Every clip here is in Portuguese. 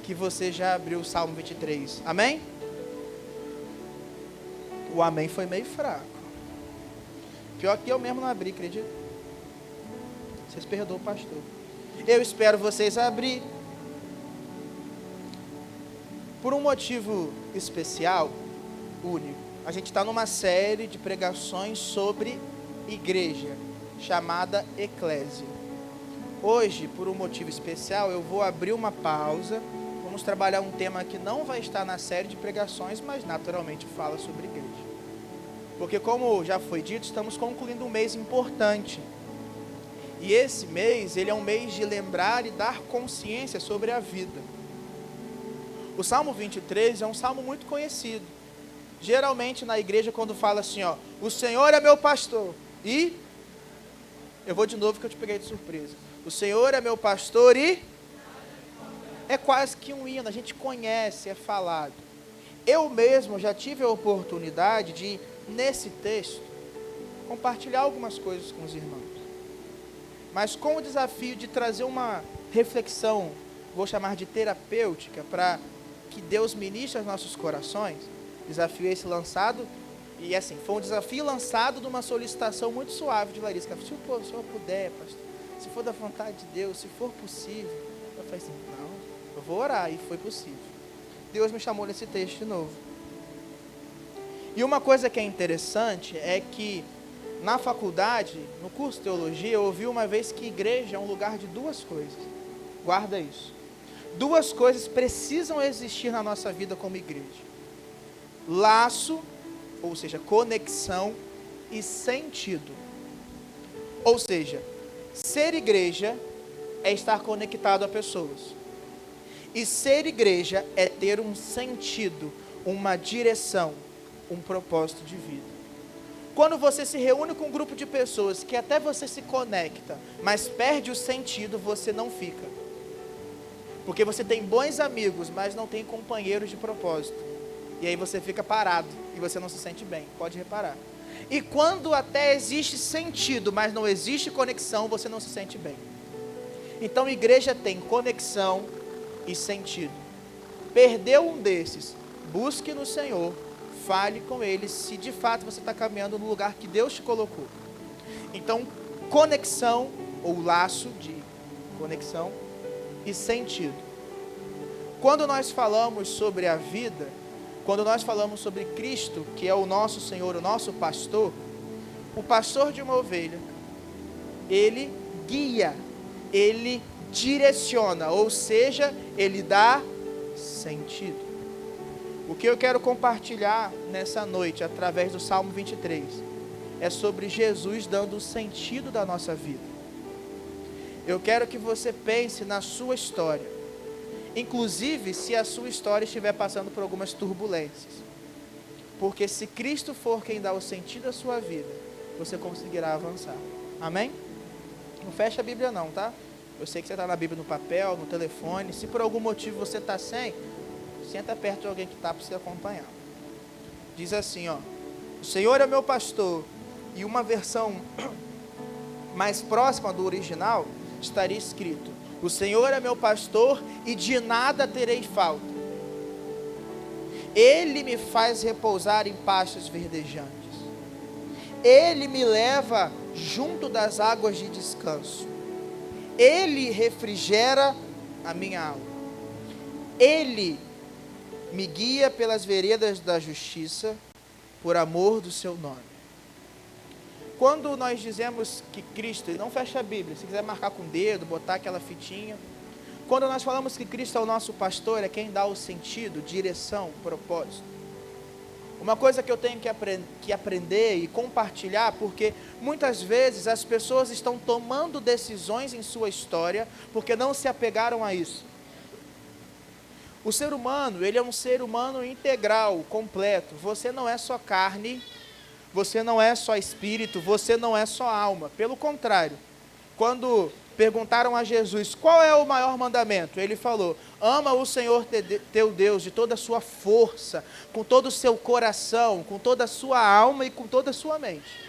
que você já abriu o Salmo 23. Amém? O amém foi meio fraco. Pior que eu mesmo não abri, acredito. Vocês perdoam o pastor. Eu espero vocês abrir. Por um motivo especial, único. A gente está numa série de pregações sobre igreja, chamada Eclésia. Hoje, por um motivo especial, eu vou abrir uma pausa. Vamos trabalhar um tema que não vai estar na série de pregações, mas naturalmente fala sobre igreja. Porque, como já foi dito, estamos concluindo um mês importante. E esse mês, ele é um mês de lembrar e dar consciência sobre a vida. O Salmo 23 é um salmo muito conhecido. Geralmente na igreja, quando fala assim, ó, o Senhor é meu pastor. E, eu vou de novo que eu te peguei de surpresa. O Senhor é meu pastor e... É quase que um hino, a gente conhece, é falado. Eu mesmo já tive a oportunidade de, nesse texto, compartilhar algumas coisas com os irmãos. Mas com o desafio de trazer uma reflexão, vou chamar de terapêutica, para que Deus ministre aos nossos corações. Desafio esse lançado, e assim, foi um desafio lançado de uma solicitação muito suave de Larissa. Ela falou, se o senhor puder, pastor, se for da vontade de Deus, se for possível. Eu falei assim, não, eu vou orar, e foi possível. Deus me chamou nesse texto de novo. E uma coisa que é interessante é que na faculdade, no curso de teologia, eu ouvi uma vez que igreja é um lugar de duas coisas. Guarda isso. Duas coisas precisam existir na nossa vida como igreja. Laço, ou seja, conexão e sentido. Ou seja, ser igreja é estar conectado a pessoas. E ser igreja é ter um sentido, uma direção, um propósito de vida. Quando você se reúne com um grupo de pessoas que até você se conecta, mas perde o sentido, você não fica. Porque você tem bons amigos, mas não tem companheiros de propósito. E aí você fica parado e você não se sente bem, pode reparar. E quando até existe sentido, mas não existe conexão, você não se sente bem. Então igreja tem conexão e sentido. Perdeu um desses, busque no Senhor, fale com Ele se de fato você está caminhando no lugar que Deus te colocou. Então, conexão ou laço de conexão e sentido. Quando nós falamos sobre a vida, quando nós falamos sobre Cristo, que é o nosso Senhor, o nosso pastor, o pastor de uma ovelha, ele guia, ele direciona, ou seja, ele dá sentido. O que eu quero compartilhar nessa noite, através do Salmo 23, é sobre Jesus dando o sentido da nossa vida. Eu quero que você pense na sua história, inclusive se a sua história estiver passando por algumas turbulências. Porque se Cristo for quem dá o sentido à sua vida, você conseguirá avançar. Amém? Não fecha a Bíblia não, tá? Eu sei que você está na Bíblia no papel, no telefone. Se por algum motivo você está sem, senta perto de alguém que está para você acompanhar. Diz assim, ó. O Senhor é meu pastor. E uma versão mais próxima do original estaria escrito: o Senhor é meu pastor e de nada terei falta. Ele me faz repousar em pastos verdejantes. Ele me leva junto das águas de descanso. Ele refrigera a minha alma. Ele me guia pelas veredas da justiça, por amor do seu nome. Quando nós dizemos que Cristo, e não fecha a Bíblia, se quiser marcar com o dedo, botar aquela fitinha. Quando nós falamos que Cristo é o nosso pastor, é quem dá o sentido, direção, propósito. Uma coisa que eu tenho que aprender e compartilhar, porque muitas vezes as pessoas estão tomando decisões em sua história, porque não se apegaram a isso. O ser humano, ele é um ser humano integral, completo. Você não é só carne, você não é só espírito, você não é só alma. Pelo contrário, quando perguntaram a Jesus, qual é o maior mandamento? Ele falou, ama o Senhor teu Deus de toda a sua força, com todo o seu coração, com toda a sua alma e com toda a sua mente.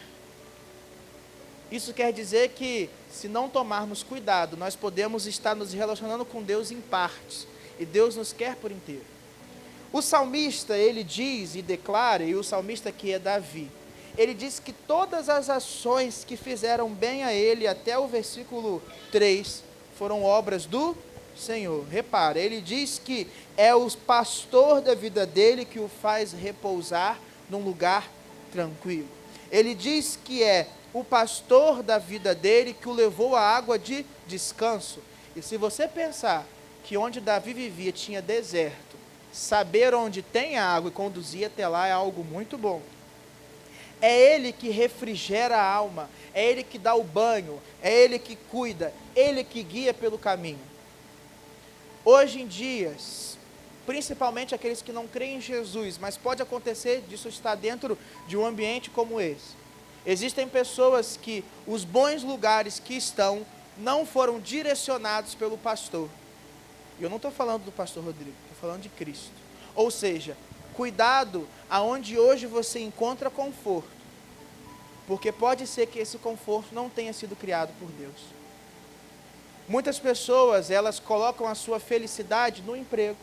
Isso quer dizer que, se não tomarmos cuidado, nós podemos estar nos relacionando com Deus em partes. E Deus nos quer por inteiro. O salmista, ele diz e declara, e o salmista que é Davi, ele diz que todas as ações que fizeram bem a ele, até o versículo 3, foram obras do Senhor. Repara, ele diz que é o pastor da vida dele que o faz repousar num lugar tranquilo. Ele diz que é o pastor da vida dele que o levou à água de descanso. E se você pensar que onde Davi vivia tinha deserto, saber onde tem água e conduzir até lá é algo muito bom. É Ele que refrigera a alma, é Ele que dá o banho, é Ele que cuida, Ele que guia pelo caminho. Hoje em dia, principalmente aqueles que não creem em Jesus, mas pode acontecer disso estar dentro de um ambiente como esse. Existem pessoas que os bons lugares que estão não foram direcionados pelo pastor. E eu não estou falando do pastor Rodrigo, estou falando de Cristo. Ou seja, cuidado aonde hoje você encontra conforto, porque pode ser que esse conforto não tenha sido criado por Deus. Muitas pessoas, elas colocam a sua felicidade no emprego,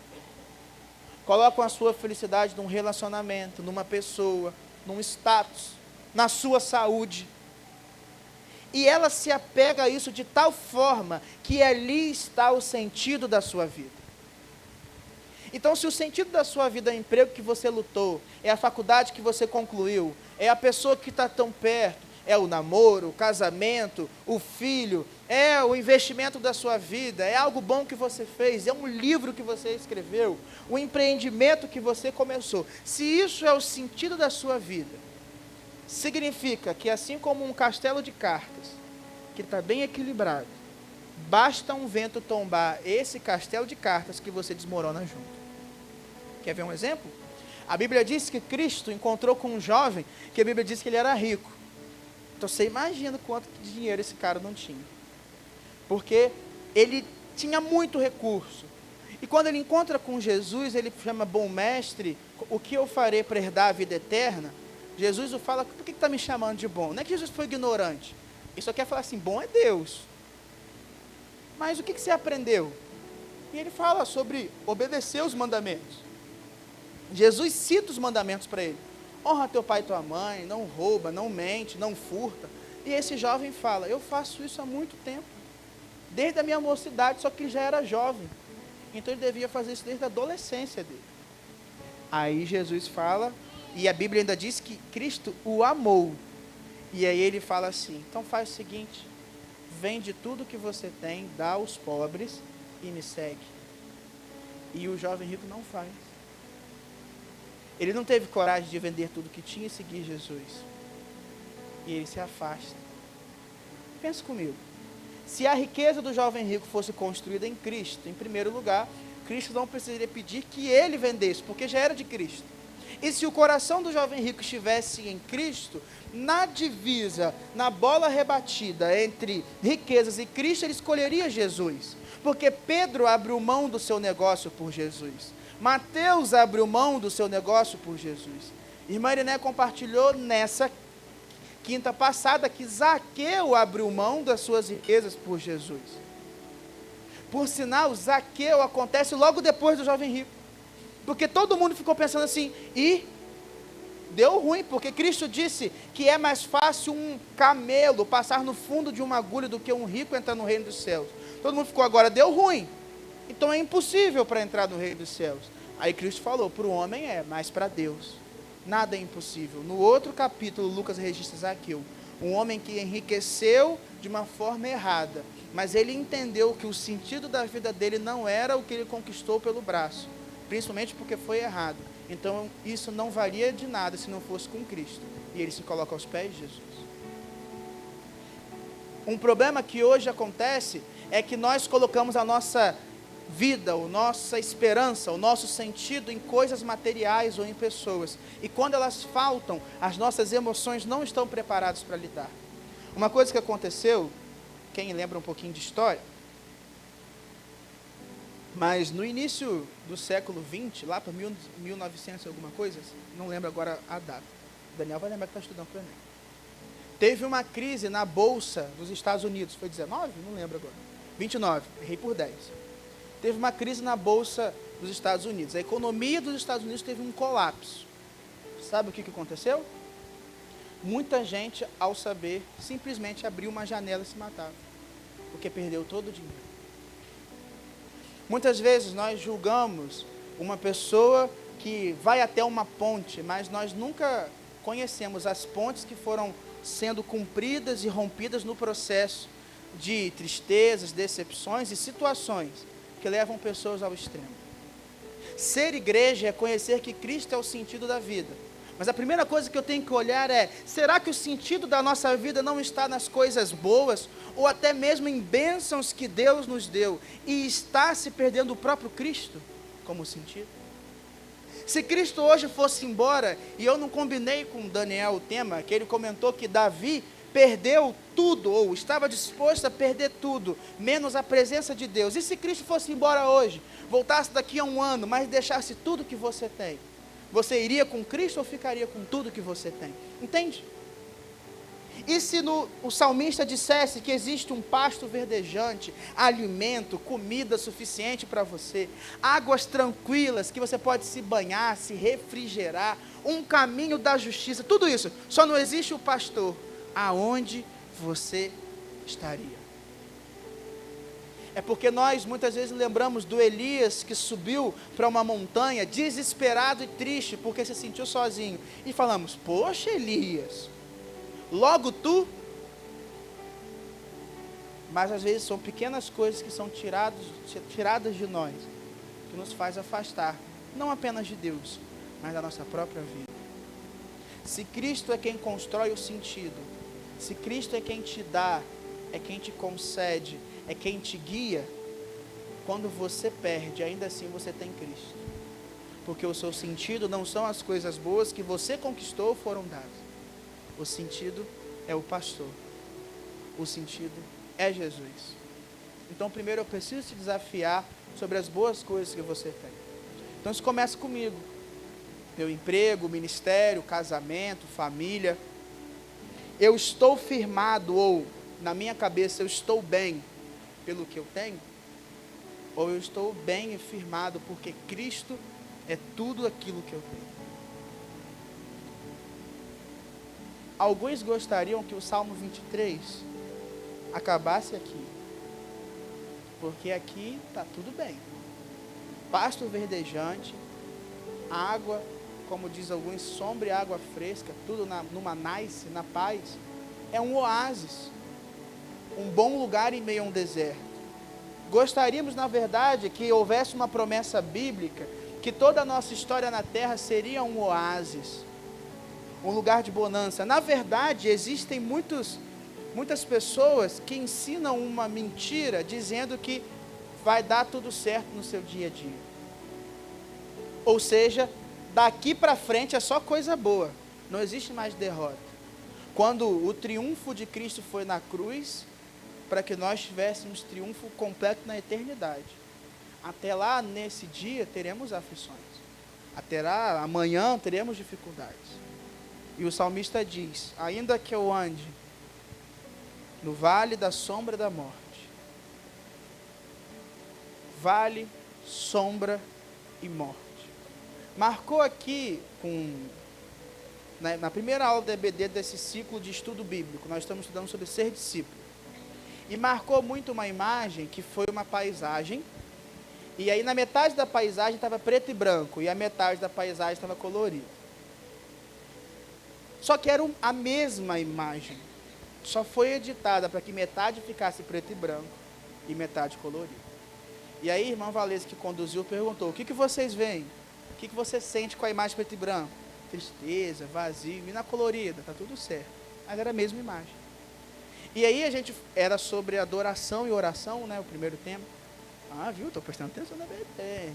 colocam a sua felicidade num relacionamento, numa pessoa, num status, na sua saúde. E ela se apega a isso de tal forma que ali está o sentido da sua vida. Então, se o sentido da sua vida é o emprego que você lutou, é a faculdade que você concluiu, é a pessoa que está tão perto, é o namoro, o casamento, o filho, é o investimento da sua vida, é algo bom que você fez, é um livro que você escreveu, o empreendimento que você começou. Se isso é o sentido da sua vida, significa que assim como um castelo de cartas, que está bem equilibrado, basta um vento tombar esse castelo de cartas que você desmorona junto. Quer ver um exemplo? A Bíblia diz que Cristo encontrou com um jovem, que a Bíblia diz que ele era rico. Então você imagina quanto de dinheiro esse cara não tinha. Porque ele tinha muito recurso. E quando ele encontra com Jesus, ele chama bom mestre, o que eu farei para herdar a vida eterna? Jesus o fala, por que está me chamando de bom? Não é que Jesus foi ignorante. Ele só quer falar assim, bom é Deus. Mas o que você aprendeu? E ele fala sobre obedecer os mandamentos. Jesus cita os mandamentos para ele. Honra teu pai e tua mãe, não rouba, não mente, não furta. E esse jovem fala, eu faço isso há muito tempo. Desde a minha mocidade, só que ele já era jovem. Então ele devia fazer isso desde a adolescência dele. Aí Jesus fala, e a Bíblia ainda diz que Cristo o amou. E aí ele fala assim, então faz o seguinte, vende tudo que você tem, dá aos pobres e me segue. E o jovem rico não faz. Ele não teve coragem de vender tudo que tinha e seguir Jesus. E ele se afasta. Pensa comigo. Se a riqueza do jovem rico fosse construída em Cristo, em primeiro lugar, Cristo não precisaria pedir que ele vendesse, porque já era de Cristo. E se o coração do jovem rico estivesse em Cristo, na divisa, na bola rebatida entre riquezas e Cristo, ele escolheria Jesus. Porque Pedro abriu mão do seu negócio por Jesus. Mateus abriu mão do seu negócio por Jesus. Irmã Iriné compartilhou nessa quinta passada que Zaqueu abriu mão das suas riquezas por Jesus. Por sinal, Zaqueu acontece logo depois do jovem rico. Porque todo mundo ficou pensando assim, e deu ruim, porque Cristo disse que é mais fácil um camelo passar no fundo de uma agulha do que um rico entrar no reino dos céus. Todo mundo ficou, agora deu ruim. Então é impossível para entrar no reino dos céus. Aí Cristo falou, para o homem é, mas para Deus nada é impossível. No outro capítulo, Lucas registra Zaqueu, um homem que enriqueceu de uma forma errada, mas ele entendeu que o sentido da vida dele não era o que ele conquistou pelo braço, principalmente porque foi errado. Então isso não valia de nada se não fosse com Cristo. E ele se coloca aos pés de Jesus. Um problema que hoje acontece é que nós colocamos a nossa vida, a nossa esperança, o nosso sentido em coisas materiais ou em pessoas. E quando elas faltam, as nossas emoções não estão preparadas para lidar. Uma coisa que aconteceu, quem lembra um pouquinho de história, mas no início do século XX, lá para 1900 e alguma coisa, não lembro agora a data, o Daniel vai lembrar que está estudando para o Enem. Teve uma crise na Bolsa dos Estados Unidos, foi 19? Não lembro agora. 29, errei por 10. teve uma crise na Bolsa dos Estados Unidos. A economia dos Estados Unidos teve um colapso. Sabe o que aconteceu? Muita gente, ao saber, simplesmente abriu uma janela e se matava, porque perdeu todo o dinheiro. Muitas vezes nós julgamos uma pessoa que vai até uma ponte, mas nós nunca conhecemos as pontes que foram sendo cumpridas e rompidas no processo de tristezas, decepções e situações que levam pessoas ao extremo. Ser igreja é conhecer que Cristo é o sentido da vida. Mas a primeira coisa que eu tenho que olhar é, será que o sentido da nossa vida não está nas coisas boas, ou até mesmo em bênçãos que Deus nos deu, e está se perdendo o próprio Cristo como sentido? Se Cristo hoje fosse embora, e eu não combinei com Daniel o tema, que ele comentou que Davi perdeu tudo, ou estava disposto a perder tudo, menos a presença de Deus. E se Cristo fosse embora hoje, voltasse daqui a um ano, mas deixasse tudo que você tem, você iria com Cristo ou ficaria com tudo que você tem? Entende? E se o salmista dissesse que existe um pasto verdejante, alimento, comida suficiente para você, águas tranquilas que você pode se banhar, se refrigerar, um caminho da justiça, tudo isso, só não existe o pastor, aonde você estaria? É porque nós muitas vezes lembramos do Elias que subiu para uma montanha desesperado e triste porque se sentiu sozinho, e falamos, poxa Elias, logo tu? Mas às vezes são pequenas coisas que são tiradas de nós, que nos faz afastar, não apenas de Deus, mas da nossa própria vida. Se Cristo é quem constrói o sentido, se Cristo é quem te dá, é quem te concede, é quem te guia, quando você perde, ainda assim você tem Cristo. Porque o seu sentido não são as coisas boas que você conquistou ou foram dadas. O sentido é o pastor. O sentido é Jesus. Então, primeiro eu preciso te desafiar sobre as boas coisas que você tem. Então, isso começa comigo. Meu emprego, ministério, casamento, família. Eu estou firmado, ou na minha cabeça eu estou bem pelo que eu tenho? Ou eu estou bem e firmado porque Cristo é tudo aquilo que eu tenho? Alguns gostariam que o Salmo 23 acabasse aqui, porque aqui está tudo bem. Pasto verdejante, água, como diz alguns, sombra e água fresca, tudo numa nice, na paz. É um oásis, um bom lugar em meio a um deserto. Gostaríamos, na verdade, que houvesse uma promessa bíblica, que toda a nossa história na terra seria um oásis, um lugar de bonança. Na verdade, existem muitas pessoas que ensinam uma mentira, dizendo que vai dar tudo certo no seu dia a dia. Ou seja, daqui para frente é só coisa boa, não existe mais derrota. Quando o triunfo de Cristo foi na cruz, para que nós tivéssemos triunfo completo na eternidade. Até lá, nesse dia, teremos aflições. Até lá, amanhã, teremos dificuldades. E o salmista diz, ainda que eu ande no vale da sombra da morte, vale, sombra e morte. Marcou aqui, na primeira aula da EBD desse ciclo de estudo bíblico, nós estamos estudando sobre ser discípulo. E marcou muito uma imagem que foi uma paisagem, e aí na metade da paisagem estava preto e branco, e a metade da paisagem estava colorida. Só que era a mesma imagem, só foi editada para que metade ficasse preto e branco, e metade colorida. E aí a irmã Valesca, que conduziu, perguntou, o que vocês veem? O que você sente com a imagem preto e branco? Tristeza, vazio, e na colorida, está tudo certo. Mas era a mesma imagem. E aí era sobre adoração e oração, né, o primeiro tema. Ah, viu, estou prestando atenção na BD.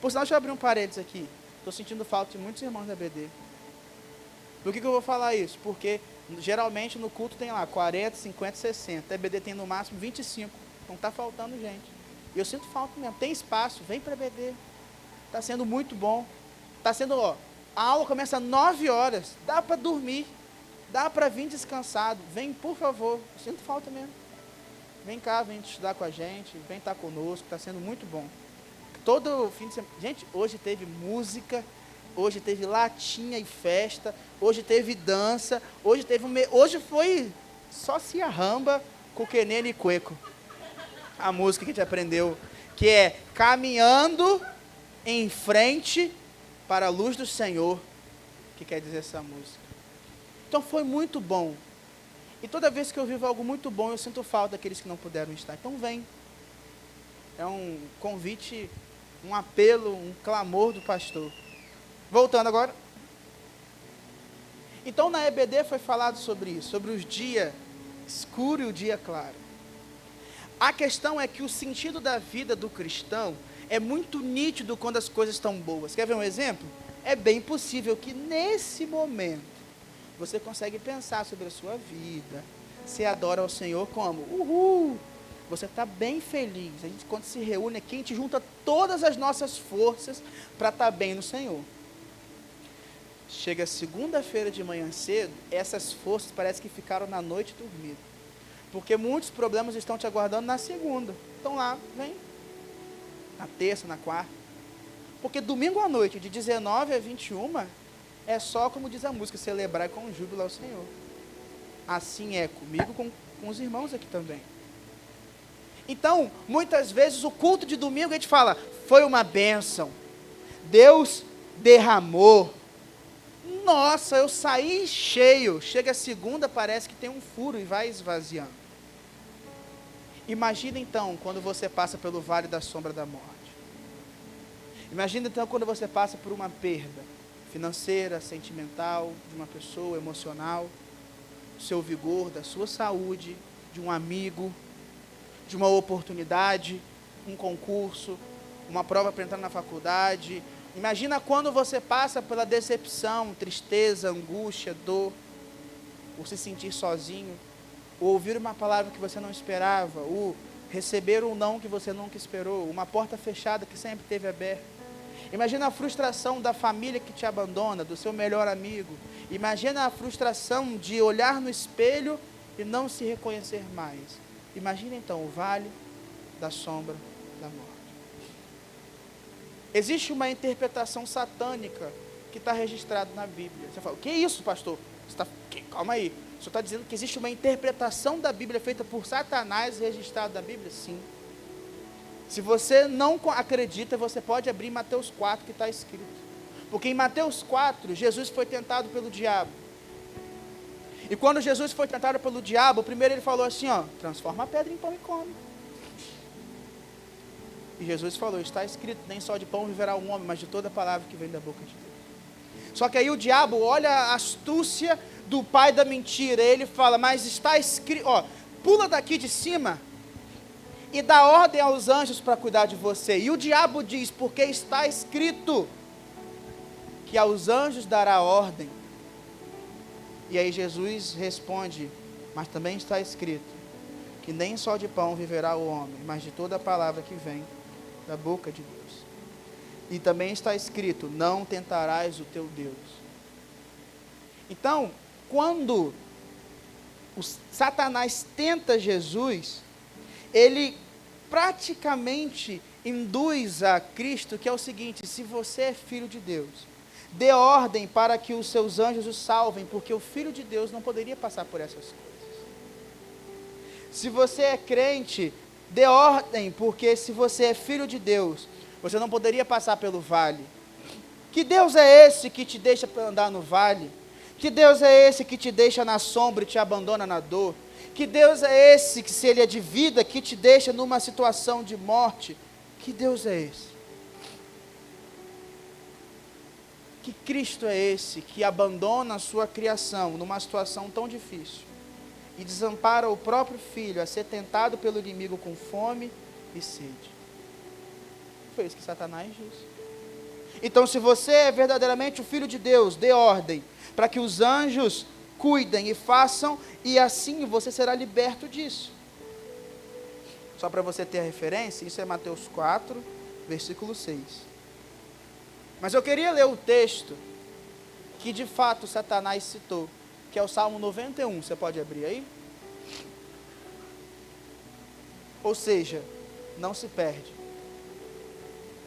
Por sinal, deixa eu abrir um parênteses aqui. Estou sentindo falta de muitos irmãos da BD. Por que eu vou falar isso? Porque geralmente no culto tem lá 40, 50, 60. A BD tem no máximo 25. Então está faltando gente. E eu sinto falta mesmo. Tem espaço, vem para a BD. Está sendo muito bom. Está sendo, a aula começa às 9 horas. Dá para dormir. Dá para vir descansado. Vem, por favor. Eu sinto falta mesmo. Vem cá, vem estudar com a gente, vem estar conosco, está sendo muito bom. Todo fim de semana. Gente, hoje teve música, hoje teve latinha e festa, hoje teve dança, hoje foi só se arramba com Kenene e Cueco. A música que a gente aprendeu, que é caminhando em frente para a luz do Senhor, que quer dizer essa música. Então foi muito bom. E toda vez que eu vivo algo muito bom, eu sinto falta daqueles que não puderam estar. Então vem. É um convite, um apelo, um clamor do pastor. Voltando agora. Então na EBD foi falado sobre isso, sobre os dias escuro e o dia claro. A questão é que o sentido da vida do cristão é muito nítido quando as coisas estão boas. Quer ver um exemplo? É bem possível que nesse momento você consegue pensar sobre a sua vida. Você adora ao Senhor como? Uhul! Você está bem feliz. A gente, quando se reúne aqui, a gente junta todas as nossas forças para estar bem no Senhor. Chega segunda-feira de manhã cedo, essas forças parece que ficaram na noite dormindo. Porque muitos problemas estão te aguardando na segunda. Então lá, vem. Na terça, na quarta. Porque domingo à noite, de 19 a 21, é só, como diz a música, celebrar com júbilo ao Senhor. Assim é comigo, com os irmãos aqui também. Então, muitas vezes, o culto de domingo, a gente fala, foi uma bênção. Deus derramou. Nossa, eu saí cheio. Chega a segunda, parece que tem um furo e vai esvaziando. Imagina então, quando você passa pelo vale da sombra da morte. Imagina então, quando você passa por uma perda financeira, sentimental, de uma pessoa, emocional, do seu vigor, da sua saúde, de um amigo, de uma oportunidade, um concurso, uma prova para entrar na faculdade. Imagina quando você passa pela decepção, tristeza, angústia, dor, ou se sentir sozinho, ou ouvir uma palavra que você não esperava, ou receber um não que você nunca esperou, uma porta fechada que sempre teve aberta. Imagina a frustração da família que te abandona, do seu melhor amigo. Imagina a frustração de olhar no espelho e não se reconhecer mais. Imagina então o vale da sombra da morte. Existe uma interpretação satânica que está registrada na Bíblia. Você fala, o que é isso, pastor? Calma aí. O senhor está dizendo que existe uma interpretação da Bíblia feita por Satanás registrada na Bíblia? Sim. Se você não acredita, você pode abrir Mateus 4, que está escrito. Porque em Mateus 4, Jesus foi tentado pelo diabo. E quando Jesus foi tentado pelo diabo, primeiro ele falou assim, ó, transforma a pedra em pão e come. E Jesus falou, está escrito, nem só de pão viverá o homem, mas de toda palavra que vem da boca de Deus. Só que aí o diabo olha a astúcia do pai da mentira, ele fala, mas está escrito, ó, pula daqui de cima e dá ordem aos anjos para cuidar de você. E o diabo diz, porque está escrito que aos anjos dará ordem. E aí Jesus responde, mas também está escrito que nem só de pão viverá o homem, mas de toda a palavra que vem da boca de Deus. E também está escrito, não tentarás o teu Deus. Então, quando o Satanás tenta Jesus, ele praticamente induz a Cristo, que é o seguinte, se você é filho de Deus, dê ordem para que os seus anjos o salvem, porque o Filho de Deus não poderia passar por essas coisas. Se você é crente, dê ordem, porque se você é filho de Deus, você não poderia passar pelo vale. Que Deus é esse que te deixa andar no vale? Que Deus é esse que te deixa na sombra e te abandona na dor? Que Deus é esse que, se Ele é de vida, que te deixa numa situação de morte? Que Deus é esse? Que Cristo é esse que abandona a sua criação numa situação tão difícil e desampara o próprio Filho a ser tentado pelo inimigo com fome e sede? Foi isso que Satanás disse. Então, se você é verdadeiramente o Filho de Deus, dê ordem para que os anjos cuidem e façam, e assim você será liberto disso. Só para você ter a referência, isso é Mateus 4, versículo 6. Mas eu queria ler o texto que de fato Satanás citou, que é o Salmo 91. Você pode abrir aí? Ou seja, não se perde.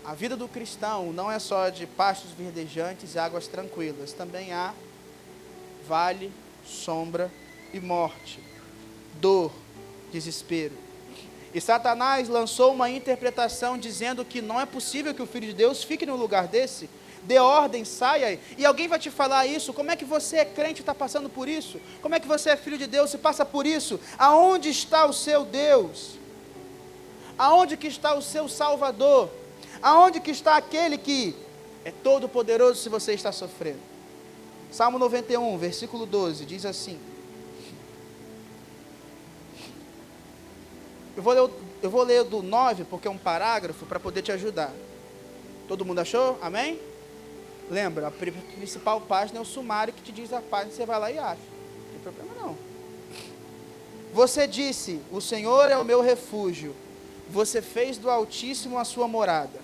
A vida do cristão não é só de pastos verdejantes e águas tranquilas. Também há vale, sombra e morte, dor, desespero. E Satanás lançou uma interpretação dizendo que não é possível que o Filho de Deus fique num lugar desse. Dê ordem, saia. E alguém vai te falar isso. Como é que você é crente e está passando por isso? Como é que você é filho de Deus e passa por isso? Aonde está o seu Deus? Aonde que está o seu Salvador? Aonde que está aquele que é todo poderoso se você está sofrendo? Salmo 91, versículo 12, diz assim. Eu vou ler do 9, porque é um parágrafo, para poder te ajudar. Todo mundo achou? Amém? Lembra, a principal página é o sumário que te diz a página, você vai lá e acha. Não tem problema não. Você disse, o Senhor é o meu refúgio. Você fez do Altíssimo a sua morada.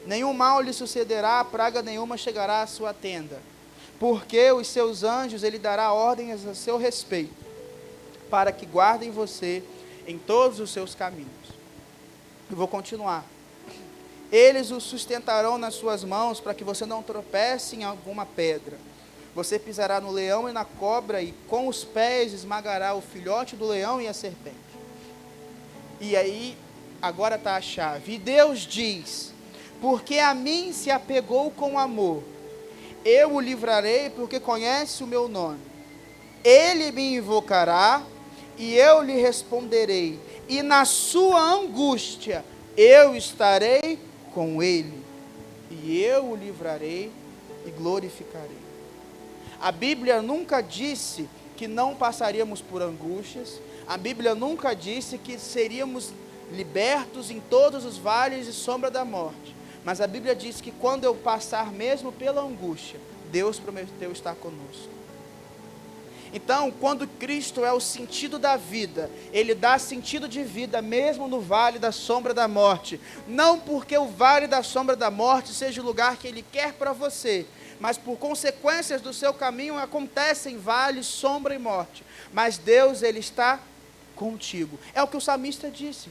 Nenhum mal lhe sucederá, praga nenhuma chegará à sua tenda. Porque os seus anjos, ele dará ordens a seu respeito, para que guardem você em todos os seus caminhos. Eu vou continuar. Eles o sustentarão nas suas mãos, para que você não tropece em alguma pedra. Você pisará no leão e na cobra, e com os pés esmagará o filhote do leão e a serpente. E aí, agora está a chave. E Deus diz, porque a mim se apegou com amor, eu o livrarei, porque conhece o meu nome. Ele me invocará, e eu lhe responderei, e na sua angústia eu estarei com ele, e eu o livrarei e glorificarei. A Bíblia nunca disse que não passaríamos por angústias, a Bíblia nunca disse que seríamos libertos em todos os vales e sombra da morte, mas a Bíblia diz que quando eu passar mesmo pela angústia, Deus prometeu estar conosco. Então, quando Cristo é o sentido da vida, Ele dá sentido de vida mesmo no vale da sombra da morte. Não porque o vale da sombra da morte seja o lugar que Ele quer para você, mas por consequências do seu caminho acontecem vale, sombra e morte. Mas Deus, Ele está contigo. É o que o salmista disse.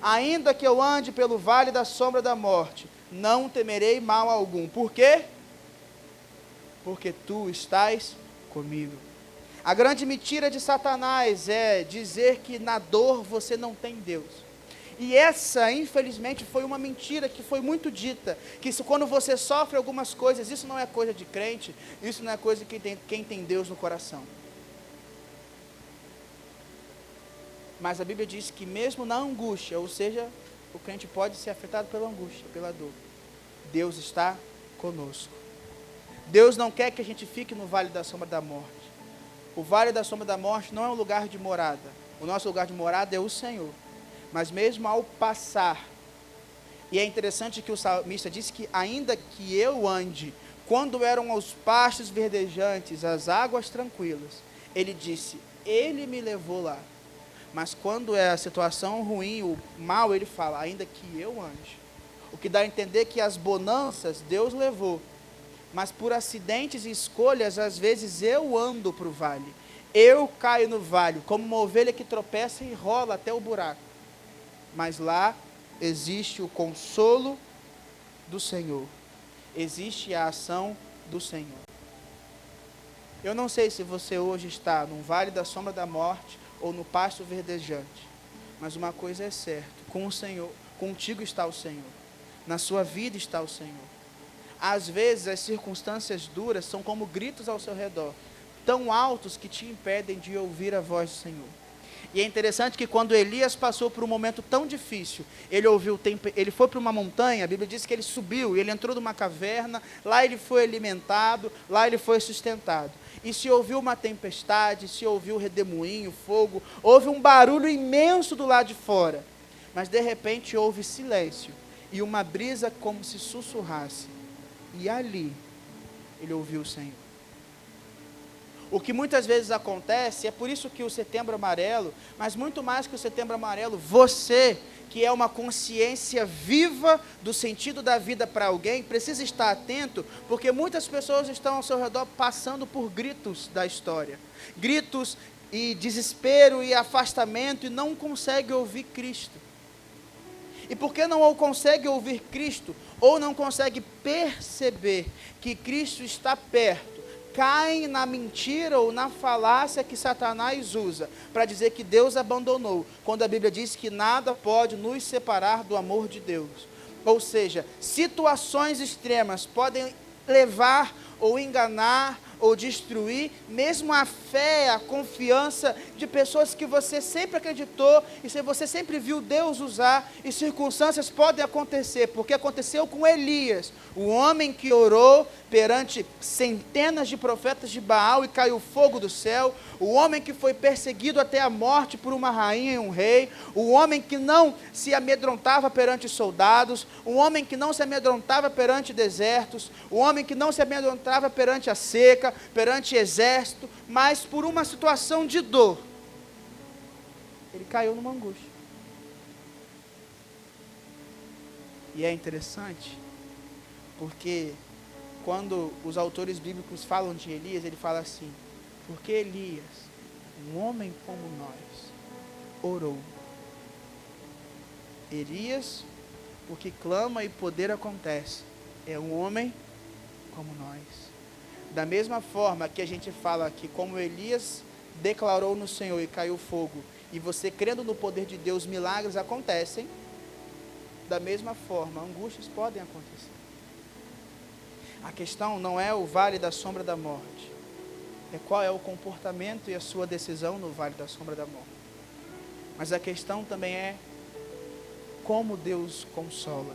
Ainda que eu ande pelo vale da sombra da morte, não temerei mal algum. Por quê? Porque tu estás comigo. A grande mentira de Satanás é dizer que na dor você não tem Deus. E essa, infelizmente, foi uma mentira que foi muito dita, que quando você sofre algumas coisas, isso não é coisa de crente, isso não é coisa de quem tem Deus no coração. Mas a Bíblia diz que mesmo na angústia, ou seja, o crente pode ser afetado pela angústia, pela dor, Deus está conosco. Deus não quer que a gente fique no vale da sombra da morte. O vale da sombra da morte não é um lugar de morada. O nosso lugar de morada é o Senhor. Mas mesmo ao passar, e é interessante que o salmista disse que ainda que eu ande, quando eram os pastos verdejantes, as águas tranquilas, ele disse, ele me levou lá. Mas quando é a situação ruim, o mal, ele fala, ainda que eu ande. O que dá a entender que as bonanças Deus levou, mas por acidentes e escolhas, às vezes eu ando para o vale. Eu caio no vale, como uma ovelha que tropeça e rola até o buraco. Mas lá existe o consolo do Senhor. Existe a ação do Senhor. Eu não sei se você hoje está no vale da sombra da morte ou no pasto verdejante. Mas uma coisa é certa, com o Senhor, contigo está o Senhor. Na sua vida está o Senhor. Às vezes as circunstâncias duras são como gritos ao seu redor, tão altos que te impedem de ouvir a voz do Senhor. E é interessante que quando Elias passou por um momento tão difícil, ele foi para uma montanha, a Bíblia diz que ele subiu, ele entrou numa caverna, lá ele foi alimentado, lá ele foi sustentado. E se ouviu uma tempestade, se ouviu redemoinho, fogo, houve um barulho imenso do lado de fora, mas de repente houve silêncio e uma brisa como se sussurrasse. E ali, ele ouviu o Senhor. O que muitas vezes acontece, é por isso que o Setembro Amarelo, mas muito mais que o Setembro Amarelo, você, que é uma consciência viva do sentido da vida para alguém, precisa estar atento, porque muitas pessoas estão ao seu redor passando por gritos da história. Gritos e desespero e afastamento e não consegue ouvir Cristo. E porque não consegue ouvir Cristo, ou não consegue perceber que Cristo está perto, caem na mentira ou na falácia que Satanás usa para dizer que Deus abandonou, quando a Bíblia diz que nada pode nos separar do amor de Deus. Ou seja, situações extremas podem levar ou enganar ou destruir mesmo a fé, a confiança de pessoas que você sempre acreditou e se você sempre viu Deus usar, e circunstâncias podem acontecer, porque aconteceu com Elias, o homem que orou perante centenas de profetas de Baal e caiu fogo do céu, o homem que foi perseguido até a morte por uma rainha e um rei, o homem que não se amedrontava perante soldados, o homem que não se amedrontava perante desertos, o homem que não se amedrontava perante a seca, perante exército, mas por uma situação de dor, ele caiu numa angústia. E é interessante, porque quando os autores bíblicos falam de Elias, ele fala assim, porque Elias, um homem como nós, orou. Elias, o que clama e poder acontece, é um homem como nós. Da mesma forma que a gente fala que como Elias declarou no Senhor e caiu fogo, e você crendo no poder de Deus, milagres acontecem, da mesma forma, angústias podem acontecer. A questão não é o vale da sombra da morte, é qual é o comportamento e a sua decisão no vale da sombra da morte. Mas a questão também é como Deus consola.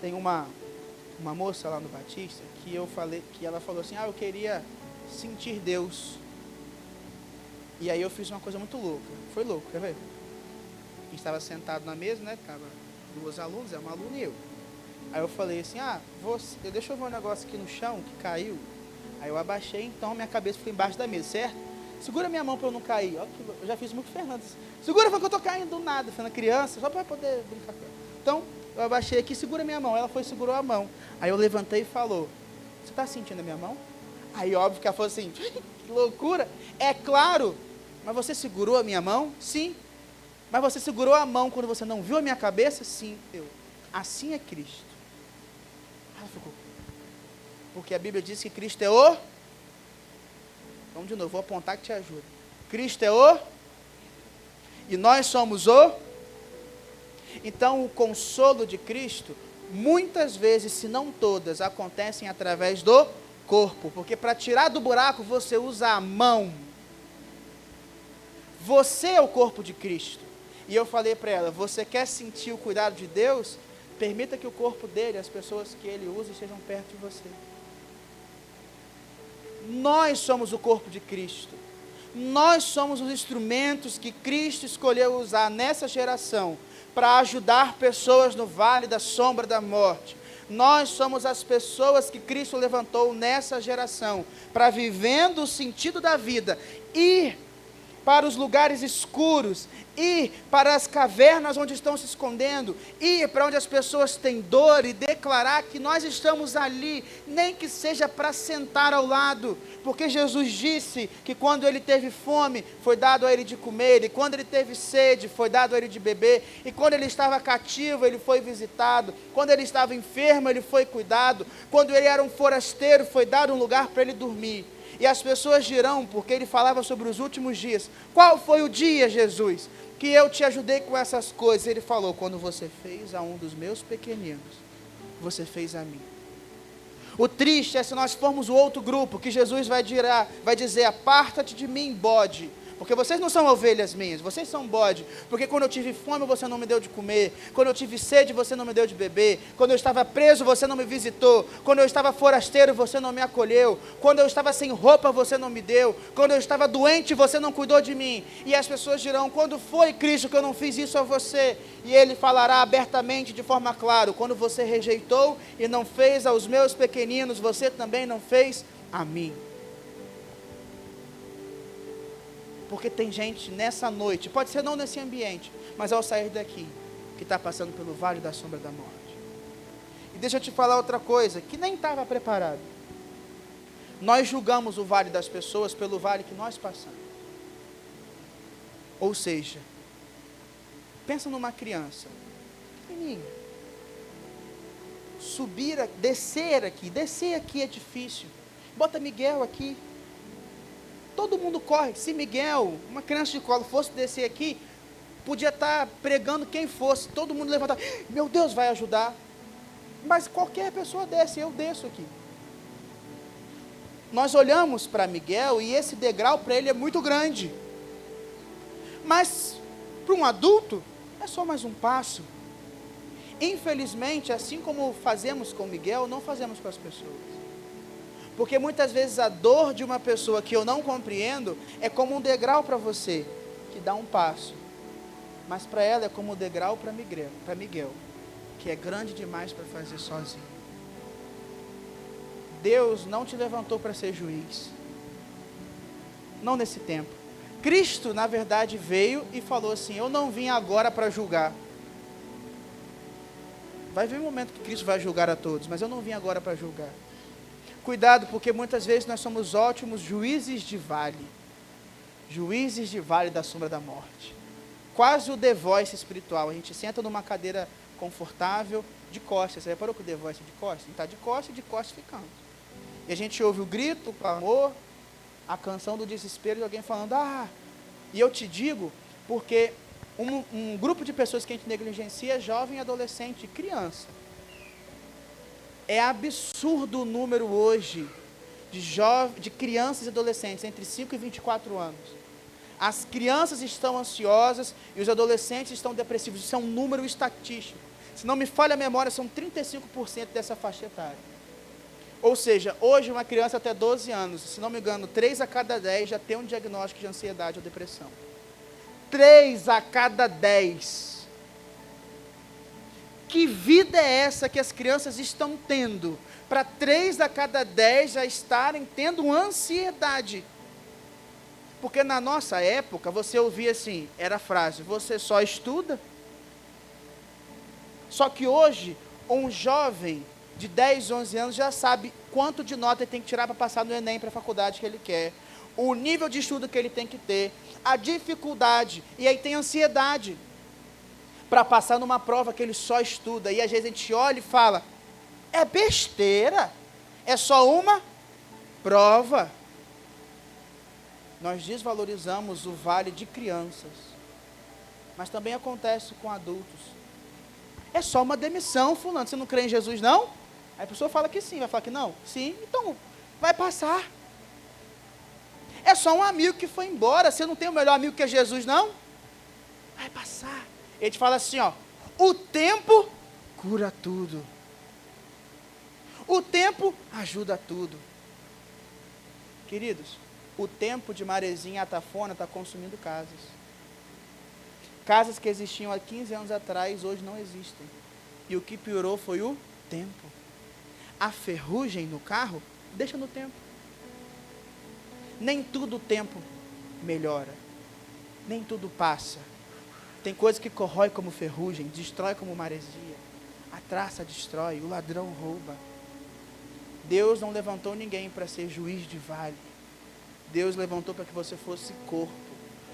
Tem uma moça lá no Batista que eu falei, que ela falou assim, eu queria sentir Deus. E aí eu fiz uma coisa muito louca. Foi louco, quer ver? A gente estava sentado na mesa, né? Ficava 2 alunos, uma aluna e eu. Aí eu falei assim, deixa eu ver um negócio aqui no chão que caiu. Aí eu abaixei, então minha cabeça foi embaixo da mesa, certo? Segura minha mão para eu não cair. Olha que eu já fiz muito Fernando. Segura, foi que eu estou caindo do nada, Fernando, criança, só para poder brincar com ela. Então, eu abaixei aqui, segura minha mão. Ela foi e segurou a mão. Aí eu levantei e falou, você está sentindo a minha mão? Aí óbvio que ela falou assim, que loucura. É claro, mas você segurou a minha mão? Sim. Mas você segurou a mão quando você não viu a minha cabeça? Sim, eu. Assim é Cristo. Ela ficou. Porque a Bíblia diz que Cristo é o... Vamos de novo, vou apontar que te ajuda. Cristo é o... E nós somos o... Então, o consolo de Cristo, muitas vezes, se não todas, acontecem através do corpo. Porque para tirar do buraco, você usa a mão. Você é o corpo de Cristo. E eu falei para ela, você quer sentir o cuidado de Deus? Permita que o corpo dele, as pessoas que ele usa, estejam perto de você. Nós somos o corpo de Cristo. Nós somos os instrumentos que Cristo escolheu usar nessa geração para ajudar pessoas no vale da sombra da morte. Nós somos as pessoas que Cristo levantou nessa geração para, vivendo o sentido da vida, ir para os lugares escuros, ir para as cavernas onde estão se escondendo, ir para onde as pessoas têm dor e declarar que nós estamos ali, nem que seja para sentar ao lado, porque Jesus disse que quando ele teve fome, foi dado a ele de comer, e quando ele teve sede, foi dado a ele de beber, e quando ele estava cativo, ele foi visitado, quando ele estava enfermo, ele foi cuidado, quando ele era um forasteiro, foi dado um lugar para ele dormir. E as pessoas dirão, porque ele falava sobre os últimos dias, qual foi o dia, Jesus, que eu te ajudei com essas coisas? Ele falou, quando você fez a um dos meus pequeninos, você fez a mim. O triste é se nós formos o outro grupo, que Jesus vai dizer, aparta-te de mim, bode, porque vocês não são ovelhas minhas, vocês são bode, porque quando eu tive fome você não me deu de comer, quando eu tive sede você não me deu de beber, quando eu estava preso você não me visitou, quando eu estava forasteiro você não me acolheu, quando eu estava sem roupa você não me deu, quando eu estava doente você não cuidou de mim. E as pessoas dirão, quando foi, Cristo, que eu não fiz isso a você? E ele falará abertamente, de forma clara, quando você rejeitou e não fez aos meus pequeninos, você também não fez a mim. Porque tem gente nessa noite, pode ser não nesse ambiente, mas ao sair daqui, que está passando pelo vale da sombra da morte. E deixa eu te falar outra coisa, que nem estava preparado. Nós julgamos o vale das pessoas pelo vale que nós passamos. Ou seja, pensa numa criança, pequenininha. Descer aqui é difícil. Bota Miguel aqui. Todo mundo corre. Se Miguel, uma criança de colo, fosse descer aqui, podia estar pregando quem fosse. Todo mundo levantava. Meu Deus, vai ajudar. Mas qualquer pessoa desce, eu desço aqui. Nós olhamos para Miguel e esse degrau para ele é muito grande. Mas para um adulto é só mais um passo. Infelizmente, assim como fazemos com Miguel, não fazemos com as pessoas. Porque muitas vezes a dor de uma pessoa que eu não compreendo é como um degrau para você, que dá um passo. Mas para ela é como um degrau para Miguel, que é grande demais para fazer sozinho. Deus não te levantou para ser juiz. Não nesse tempo. Cristo, na verdade, veio e falou assim: eu não vim agora para julgar. Vai vir um momento que Cristo vai julgar a todos, mas eu não vim agora para julgar. Cuidado, porque muitas vezes nós somos ótimos juízes de vale. Juízes de vale da sombra da morte. Quase o The Voice espiritual. A gente senta numa cadeira confortável, de costas. Você reparou que o The Voice é de costas? A gente está de costas ficando. E a gente ouve o grito, o clamor, a canção do desespero de alguém falando, e eu te digo, porque um grupo de pessoas que a gente negligencia é jovem, adolescente e criança. É absurdo o número hoje de crianças e adolescentes entre 5 e 24 anos. As crianças estão ansiosas e os adolescentes estão depressivos. Isso é um número estatístico. Se não me falha a memória, são 35% dessa faixa etária. Ou seja, hoje uma criança até 12 anos, se não me engano, 3 a cada 10 já tem um diagnóstico de ansiedade ou depressão. 3 a cada 10. Que vida é essa que as crianças estão tendo? Para 3 a cada 10 já estarem tendo ansiedade. Porque na nossa época, você ouvia assim, era a frase, você só estuda? Só que hoje, um jovem de 10, 11 anos já sabe quanto de nota ele tem que tirar para passar no Enem, para a faculdade que ele quer, o nível de estudo que ele tem que ter, a dificuldade, e aí tem ansiedade para passar numa prova que ele só estuda, e às vezes a gente olha e fala, é besteira, é só uma prova. Nós desvalorizamos o vale de crianças, mas também acontece com adultos. É só uma demissão, fulano, você não crê em Jesus não? Aí a pessoa fala que sim, vai falar que não? Sim, então vai passar. É só um amigo que foi embora, você não tem o melhor amigo que é Jesus não? Vai passar. Ele te fala assim, o tempo cura tudo. O tempo ajuda tudo. Queridos, o tempo de Marezinha Atafona está consumindo casas. Casas que existiam há 15 anos atrás, hoje não existem. E o que piorou foi o tempo. A ferrugem no carro, deixa no tempo. Nem tudo o tempo melhora. Nem tudo passa. Tem coisa que corrói como ferrugem, destrói como maresia. A traça destrói, o ladrão rouba. Deus não levantou ninguém para ser juiz de vale. Deus levantou para que você fosse corpo,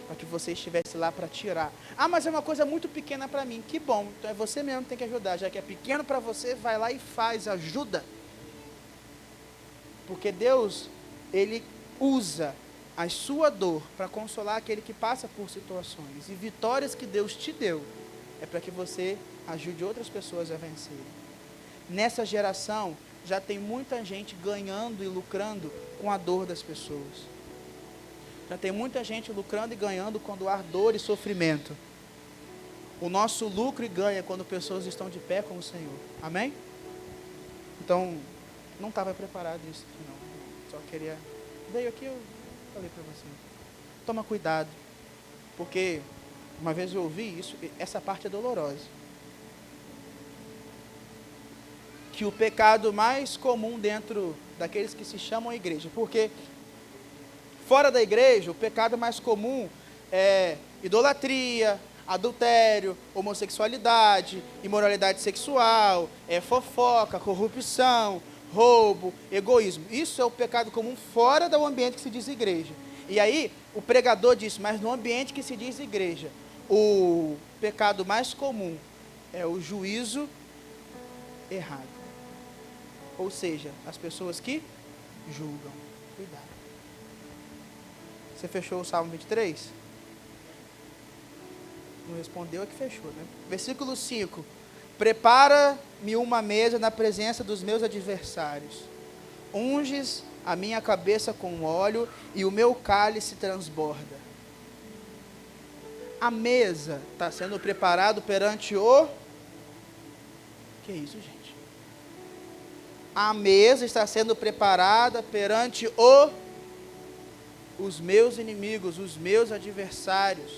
para que você estivesse lá para tirar. Mas é uma coisa muito pequena para mim. Que bom, então é você mesmo que tem que ajudar. Já que é pequeno para você, vai lá e faz, ajuda. Porque Deus, Ele usa a sua dor para consolar aquele que passa por situações. E vitórias que Deus te deu, é para que você ajude outras pessoas a vencerem. Nessa geração, já tem muita gente ganhando e lucrando com a dor das pessoas. Já tem muita gente lucrando e ganhando quando há dor e sofrimento. O nosso lucro e ganha quando pessoas estão de pé com o Senhor. Amém? Então, não estava preparado isso aqui não. Só queria... Veio aqui, eu falei para você. Toma cuidado. Porque, uma vez eu ouvi isso, essa parte é dolorosa. Que o pecado mais comum dentro daqueles que se chamam igreja, porque fora da igreja, o pecado mais comum é idolatria, adultério, homossexualidade, imoralidade sexual, fofoca, corrupção, roubo, egoísmo. Isso é o pecado comum fora do ambiente que se diz igreja. E aí, o pregador disse, mas no ambiente que se diz igreja, o pecado mais comum é o juízo errado. Ou seja, as pessoas que julgam. Cuidado. Você fechou o Salmo 23? Não respondeu, é que fechou, né? Versículo 5. Prepara-me uma mesa na presença dos meus adversários. Unges a minha cabeça com óleo e o meu cálice transborda. A mesa está sendo preparada perante o... Que isso, gente? A mesa está sendo preparada perante os meus inimigos, os meus adversários.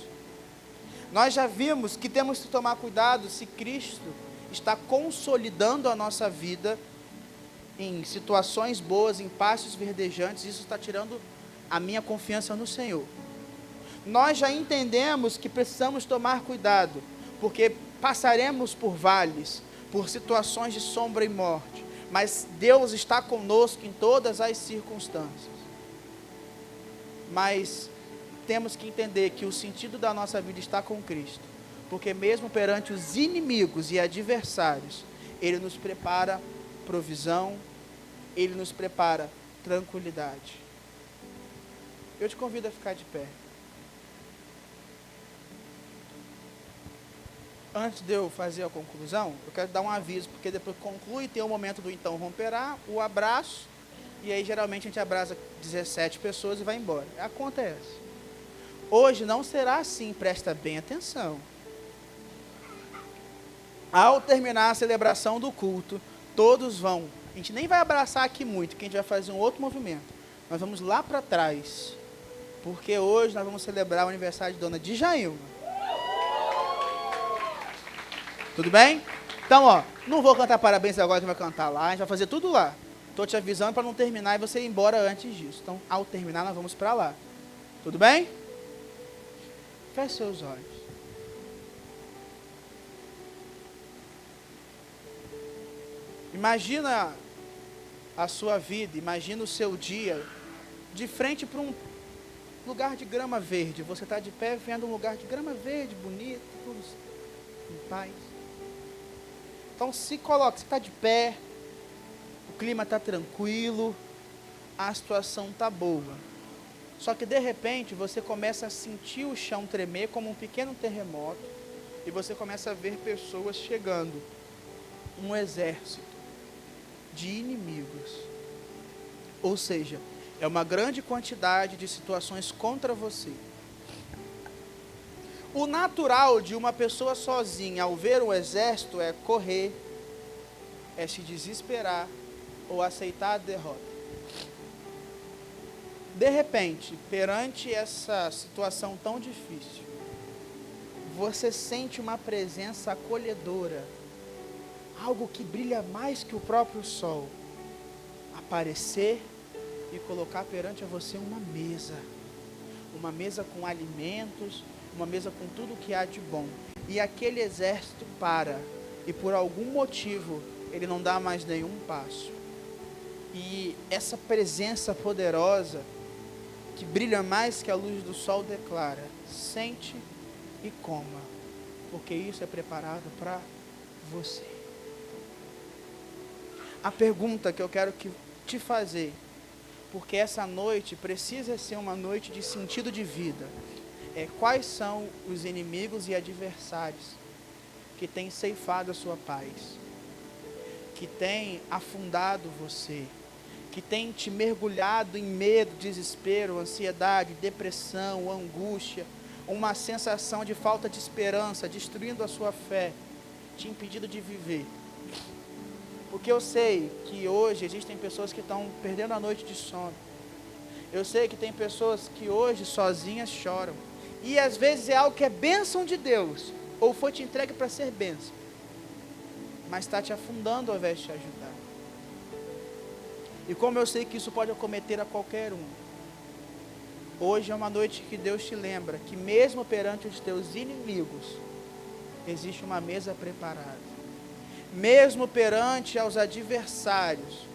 Nós já vimos que temos que tomar cuidado se Cristo está consolidando a nossa vida em situações boas, em pastos verdejantes. Isso está tirando a minha confiança no Senhor. Nós já entendemos que precisamos tomar cuidado, porque passaremos por vales, por situações de sombra e morte, mas Deus está conosco em todas as circunstâncias. Mas temos que entender que o sentido da nossa vida está com Cristo, porque mesmo perante os inimigos e adversários, Ele nos prepara provisão, Ele nos prepara tranquilidade. Eu te convido a ficar de pé. Antes de eu fazer a conclusão, eu quero dar um aviso, porque depois que conclui, tem o momento do então romperá, o abraço, e aí geralmente a gente abraça 17 pessoas e vai embora. Acontece. Hoje não será assim, presta bem atenção. Ao terminar a celebração do culto, todos vão, a gente nem vai abraçar aqui muito, que a gente vai fazer um outro movimento. Nós vamos lá para trás, porque hoje nós vamos celebrar o aniversário de Dona Djailma. Tudo bem? Então, ó, não vou cantar parabéns agora, que vai cantar lá, a gente vai fazer tudo lá. Estou te avisando para não terminar e você ir embora antes disso. Então, ao terminar, nós vamos para lá. Tudo bem? Feche seus olhos. Imagina a sua vida, imagina o seu dia de frente para um lugar de grama verde. Você está de pé vendo um lugar de grama verde, bonito, tudo em paz. Então se coloca, você está de pé, o clima está tranquilo, a situação está boa. Só que de repente você começa a sentir o chão tremer como um pequeno terremoto e você começa a ver pessoas chegando, um exército de inimigos. Ou seja, é uma grande quantidade de situações contra você. O natural de uma pessoa sozinha ao ver um exército é correr, é se desesperar ou aceitar a derrota. De repente, perante essa situação tão difícil, você sente uma presença acolhedora, algo que brilha mais que o próprio sol, aparecer e colocar perante a você uma mesa com alimentos, uma mesa com tudo que há de bom. E aquele exército para, e por algum motivo ele não dá mais nenhum passo. E essa presença poderosa, que brilha mais que a luz do sol, declara: sente e coma, porque isso é preparado para você. A pergunta que eu quero te fazer, porque essa noite precisa ser uma noite de sentido de vida, é: quais são os inimigos e adversários que têm ceifado a sua paz, que têm afundado você, que têm te mergulhado em medo, desespero, ansiedade, depressão, angústia, uma sensação de falta de esperança, destruindo a sua fé, te impedindo de viver? Porque eu sei que hoje existem pessoas que estão perdendo a noite de sono. Eu sei que tem pessoas que hoje sozinhas choram. E às vezes é algo que é bênção de Deus, ou foi te entregue para ser bênção, mas está te afundando ao invés de te ajudar. E como eu sei que isso pode acometer a qualquer um, hoje é uma noite que Deus te lembra que mesmo perante os teus inimigos, existe uma mesa preparada. Mesmo perante aos adversários,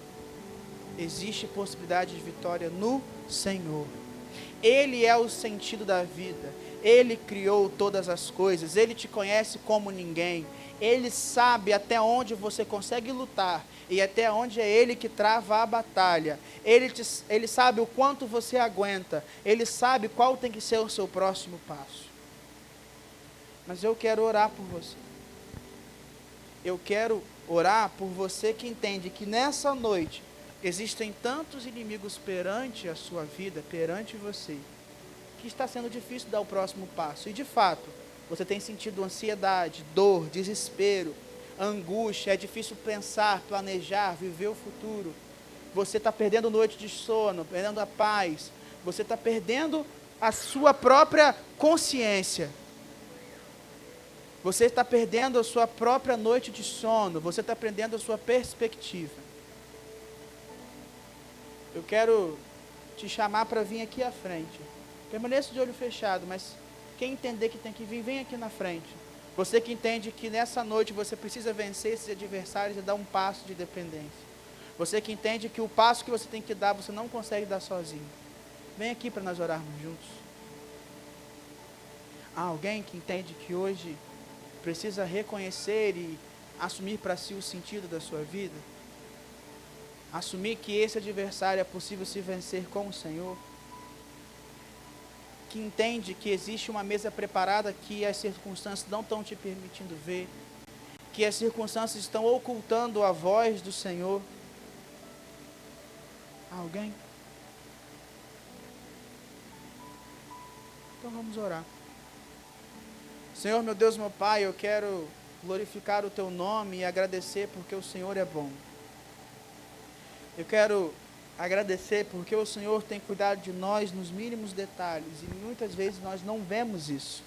existe possibilidade de vitória no Senhor. Ele é o sentido da vida. Ele criou todas as coisas. Ele te conhece como ninguém. Ele sabe até onde você consegue lutar e até onde é Ele que trava a batalha. Ele sabe o quanto você aguenta. Ele sabe qual tem que ser o seu próximo passo. Mas eu quero orar por você. Eu quero orar por você que entende que nessa noite existem tantos inimigos perante a sua vida, perante você, que está sendo difícil dar o próximo passo. E de fato, você tem sentido ansiedade, dor, desespero, angústia, é difícil pensar, planejar, viver o futuro. Você está perdendo noite de sono, perdendo a paz, você está perdendo a sua própria consciência. Você está perdendo a sua própria noite de sono, você está perdendo a sua perspectiva. Eu quero te chamar para vir aqui à frente. Permaneça de olho fechado, mas quem entender que tem que vir, vem aqui na frente. Você que entende que nessa noite você precisa vencer esses adversários e dar um passo de dependência. Você que entende que o passo que você tem que dar, você não consegue dar sozinho. Vem aqui para nós orarmos juntos. Há alguém que entende que hoje precisa reconhecer e assumir para si o sentido da sua vida? Assumir que esse adversário é possível se vencer com o Senhor? Que entende que existe uma mesa preparada que as circunstâncias não estão te permitindo ver? Que as circunstâncias estão ocultando a voz do Senhor? Há alguém? Então vamos orar. Senhor, meu Deus, meu Pai, eu quero glorificar o Teu nome e agradecer porque o Senhor é bom. Eu quero agradecer porque o Senhor tem cuidado de nós nos mínimos detalhes e muitas vezes nós não vemos isso.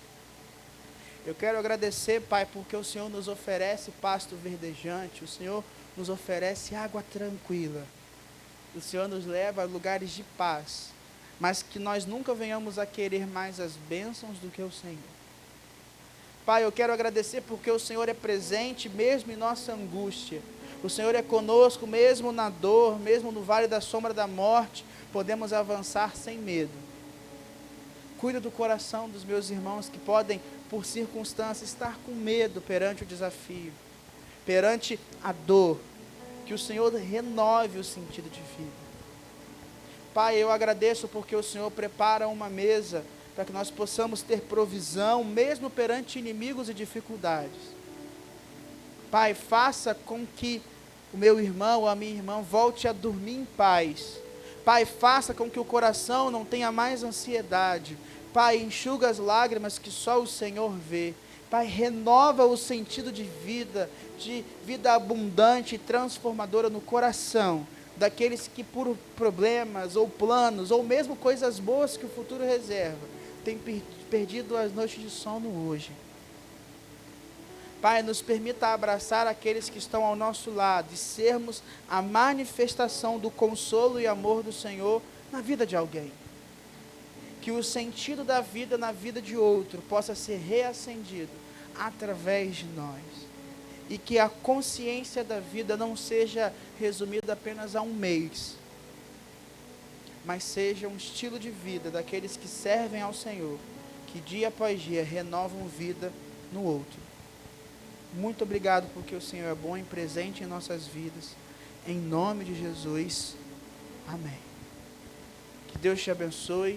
Eu quero agradecer, Pai, porque o Senhor nos oferece pasto verdejante, o Senhor nos oferece água tranquila, o Senhor nos leva a lugares de paz, mas que nós nunca venhamos a querer mais as bênçãos do que o Senhor. Pai, eu quero agradecer porque o Senhor é presente mesmo em nossa angústia. O Senhor é conosco mesmo na dor, mesmo no vale da sombra da morte, podemos avançar sem medo. Cuida do coração dos meus irmãos que podem, por circunstâncias, estar com medo perante o desafio, perante a dor. Que o Senhor renove o sentido de vida. Pai, eu agradeço porque o Senhor prepara uma mesa para que nós possamos ter provisão, mesmo perante inimigos e dificuldades. Pai, faça com que o meu irmão ou a minha irmã volte a dormir em paz. Pai, faça com que o coração não tenha mais ansiedade. Pai, enxuga as lágrimas que só o Senhor vê. Pai, renova o sentido de vida abundante e transformadora no coração daqueles que por problemas ou planos, ou mesmo coisas boas que o futuro reserva, têm perdido as noites de sono hoje. Pai, nos permita abraçar aqueles que estão ao nosso lado e sermos a manifestação do consolo e amor do Senhor na vida de alguém. Que o sentido da vida na vida de outro possa ser reacendido através de nós. E que a consciência da vida não seja resumida apenas a um mês, mas seja um estilo de vida daqueles que servem ao Senhor, que dia após dia renovam vida no outro. Muito obrigado porque o Senhor é bom e presente em nossas vidas. Em nome de Jesus. Amém. Que Deus te abençoe.